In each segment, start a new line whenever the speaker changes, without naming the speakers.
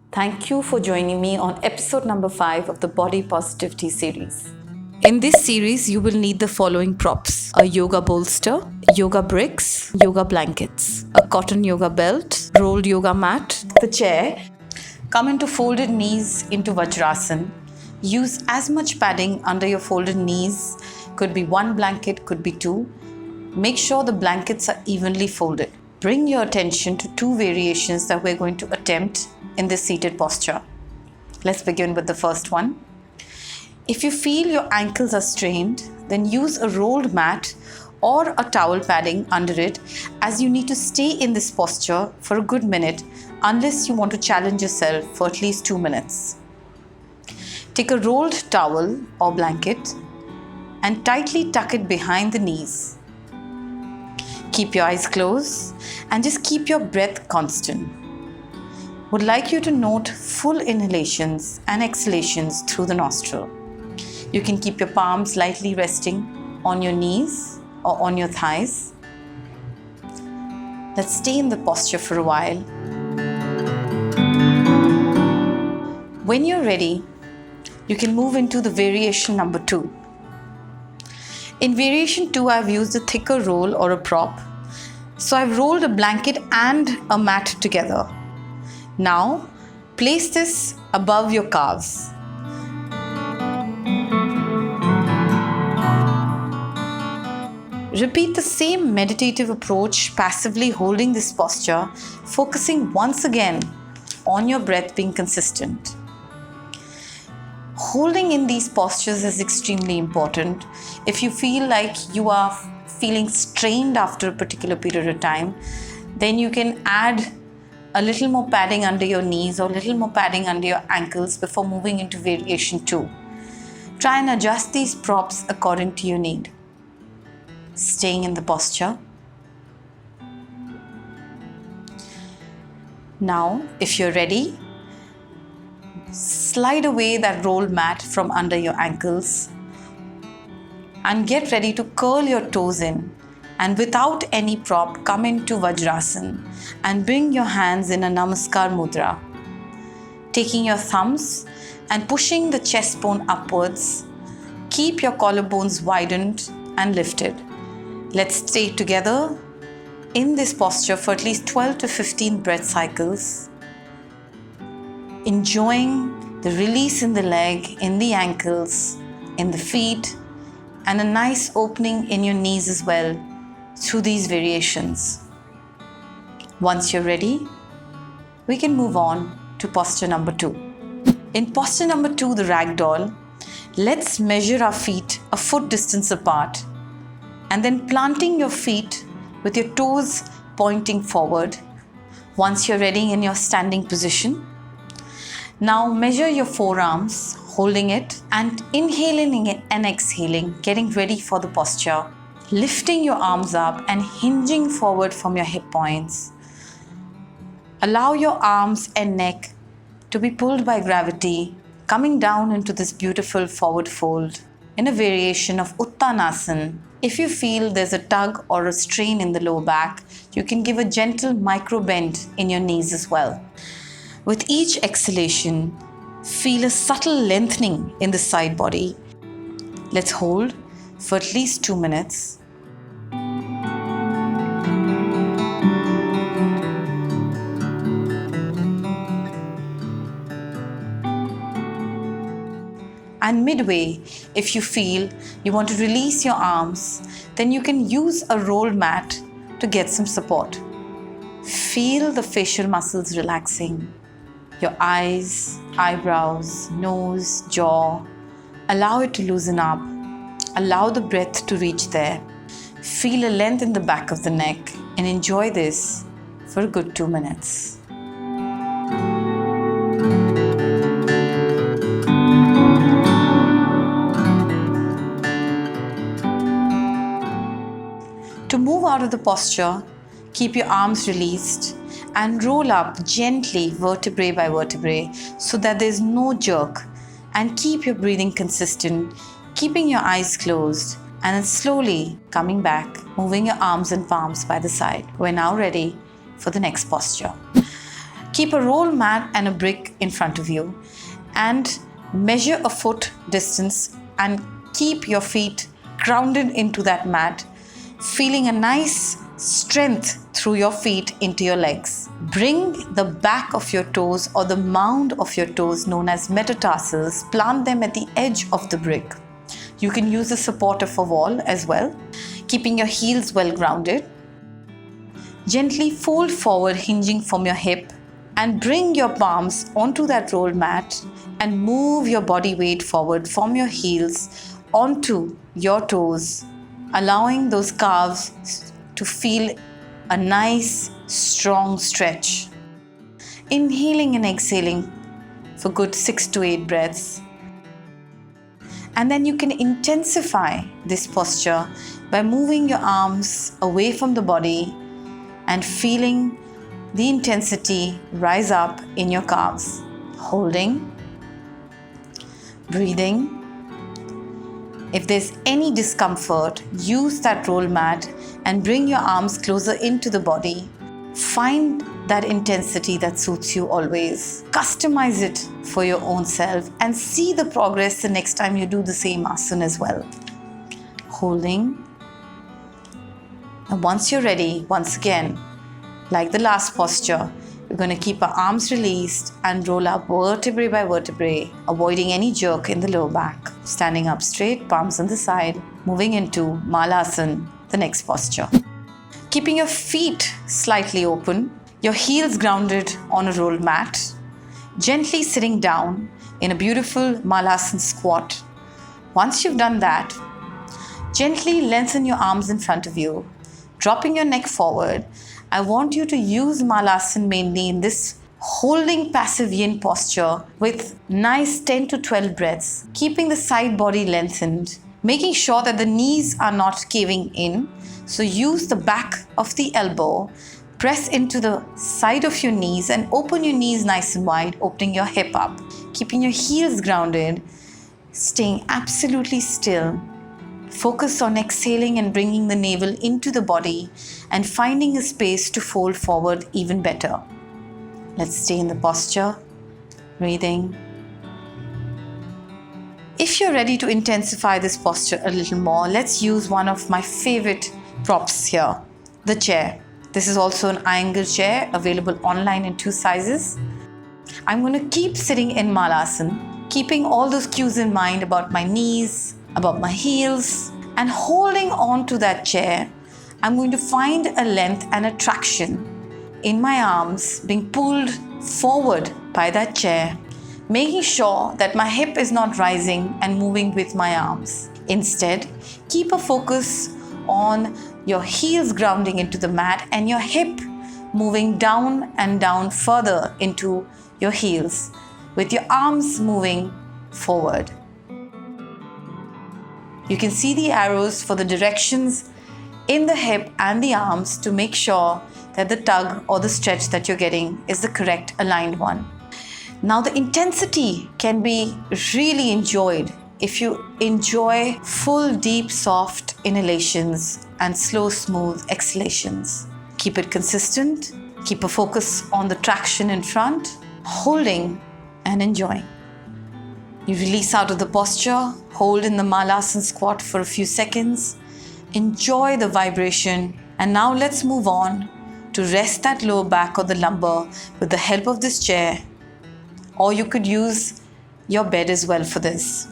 Thank you for joining me on episode number 5 of the Body Positivity series. In this series, you will need the following props: a yoga bolster, yoga bricks, yoga blankets, a cotton yoga belt, rolled yoga mat, the chair. Come into folded knees into Vajrasan. Use as much padding under your folded knees. Could be one blanket, could be two. Make sure the blankets are evenly folded. Bring your attention to two variations that we're going to attempt in this seated posture. Let's begin with the first one. If you feel your ankles are strained, then use a rolled mat or a towel padding under it, as you need to stay in this posture for a good minute unless you want to challenge yourself for at least 2 minutes. Take a rolled towel or blanket and tightly tuck it behind the knees. Keep your eyes closed and just keep your breath constant. Would like you to note full inhalations and exhalations through the nostril. You can keep your palms lightly resting on your knees or on your thighs. Let's stay in the posture for a while. When you're ready, you can move into the variation number 2. In variation 2, I've used a thicker roll or a prop. So I've rolled a blanket and a mat together. Now, place this above your calves. Repeat the same meditative approach, passively holding this posture, focusing once again on your breath being consistent. Holding in these postures is extremely important. If you feel like you are feeling strained after a particular period of time, then you can add a little more padding under your knees or a little more padding under your ankles before moving into variation 2. Try and adjust these props according to your need. Staying in the posture. Now, if you're ready, slide away that rolled mat from under your ankles and get ready to curl your toes in, and without any prop, come into Vajrasan and bring your hands in a Namaskar mudra. Taking your thumbs and pushing the chest bone upwards, keep your collarbones widened and lifted. Let's stay together in this posture for at least 12 to 15 breath cycles, enjoying the release in the leg, in the ankles, in the feet, and a nice opening in your knees as well through these variations. Once you're ready, we can move on to posture number 2. In posture number 2, the ragdoll, let's measure our feet a foot distance apart and then planting your feet with your toes pointing forward. Once you're ready in your standing position, now measure your forearms, holding it and inhaling and exhaling, getting ready for the posture. Lifting your arms up and hinging forward from your hip points. Allow your arms and neck to be pulled by gravity, coming down into this beautiful forward fold in a variation of Uttanasana. If you feel there's a tug or a strain in the lower back, you can give a gentle micro bend in your knees as well. With each exhalation, feel a subtle lengthening in the side body. Let's hold for at least 2 minutes. And midway, if you feel you want to release your arms, then you can use a rolled mat to get some support. Feel the facial muscles relaxing. Your eyes, eyebrows, nose, jaw. Allow it to loosen up. Allow the breath to reach there. Feel a length in the back of the neck and enjoy this for a good 2 minutes. To move out of the posture, keep your arms released and roll up gently vertebrae by vertebrae so that there is no jerk, and keep your breathing consistent, keeping your eyes closed and then slowly coming back, moving your arms and palms by the side. We're now ready for the next posture. Keep a roll mat and a brick in front of you and measure a foot distance and keep your feet grounded into that mat, feeling a nice strength through your feet into your legs. Bring the back of your toes or the mound of your toes known as metatarsals, plant them at the edge of the brick. You can use the support of a wall as well, keeping your heels well grounded. Gently fold forward, hinging from your hip, and bring your palms onto that roll mat and move your body weight forward from your heels onto your toes, allowing those calves to feel a nice, strong stretch. Inhaling and exhaling for good 6 to 8 breaths. And then you can intensify this posture by moving your arms away from the body and feeling the intensity rise up in your calves. Holding, breathing. If there's any discomfort, use that roll mat and bring your arms closer into the body. Find that intensity that suits you always. Customize it for your own self and see the progress the next time you do the same asana as well. Holding. And once you're ready, once again, like the last posture, we're going to keep our arms released and roll up vertebrae by vertebrae, avoiding any jerk in the lower back. Standing up straight, palms on the side, moving into Malasana, the next posture. Keeping your feet slightly open, your heels grounded on a roll mat, gently sitting down in a beautiful Malasana squat. Once you've done that, gently lengthen your arms in front of you, dropping your neck forward. I want you to use Malasana mainly in this holding passive yin posture with nice 10 to 12 breaths, keeping the side body lengthened, making sure that the knees are not caving in. So use the back of the elbow, press into the side of your knees and open your knees nice and wide, opening your hip up, keeping your heels grounded, staying absolutely still. Focus on exhaling and bringing the navel into the body and finding a space to fold forward even better. Let's stay in the posture, breathing. If you're ready to intensify this posture a little more, let's use one of my favorite props here, the chair. This is also an iron chair available online in 2 sizes. I'm going to keep sitting in Malasana, keeping all those cues in mind about my knees, about my heels, and holding on to that chair. I'm going to find a length and a traction in my arms being pulled forward by that chair, making sure that my hip is not rising and moving with my arms. Instead, keep a focus on your heels grounding into the mat and your hip moving down and down further into your heels with your arms moving forward. You can see the arrows for the directions in the hip and the arms to make sure that the tug or the stretch that you're getting is the correct aligned one. Now the intensity can be really enjoyed if you enjoy full, deep, soft inhalations and slow, smooth exhalations. Keep it consistent, keep a focus on the traction in front, holding and enjoying. You release out of the posture, hold in the Malasana squat for a few seconds, enjoy the vibration, and now let's move on to rest that lower back or the lumbar with the help of this chair, or you could use your bed as well for this.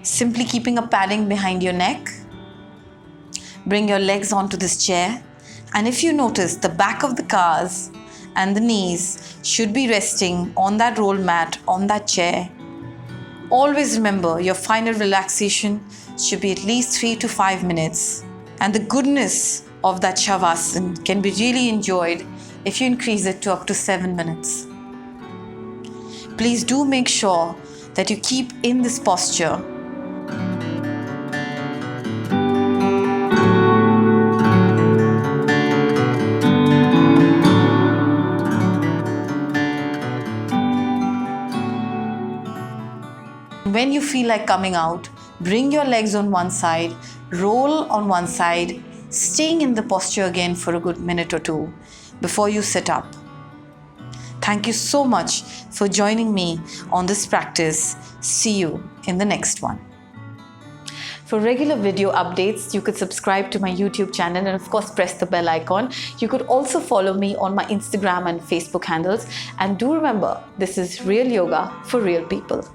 Simply keeping a padding behind your neck, bring your legs onto this chair, and if you notice the back of the calves and the knees should be resting on that roll mat, on that chair. Always remember your final relaxation should be at least 3 to 5 minutes. And the goodness of that Shavasana can be really enjoyed if you increase it to up to 7 minutes. Please do make sure that you keep in this posture. When you feel like coming out, bring your legs on one side, roll on one side, staying in the posture again for a good minute or two before you sit up. Thank you so much for joining me on this practice. See you in the next one. For regular video updates, you could subscribe to my YouTube channel and of course press the bell icon. You could also follow me on my Instagram and Facebook handles. And do remember, this is real yoga for real people.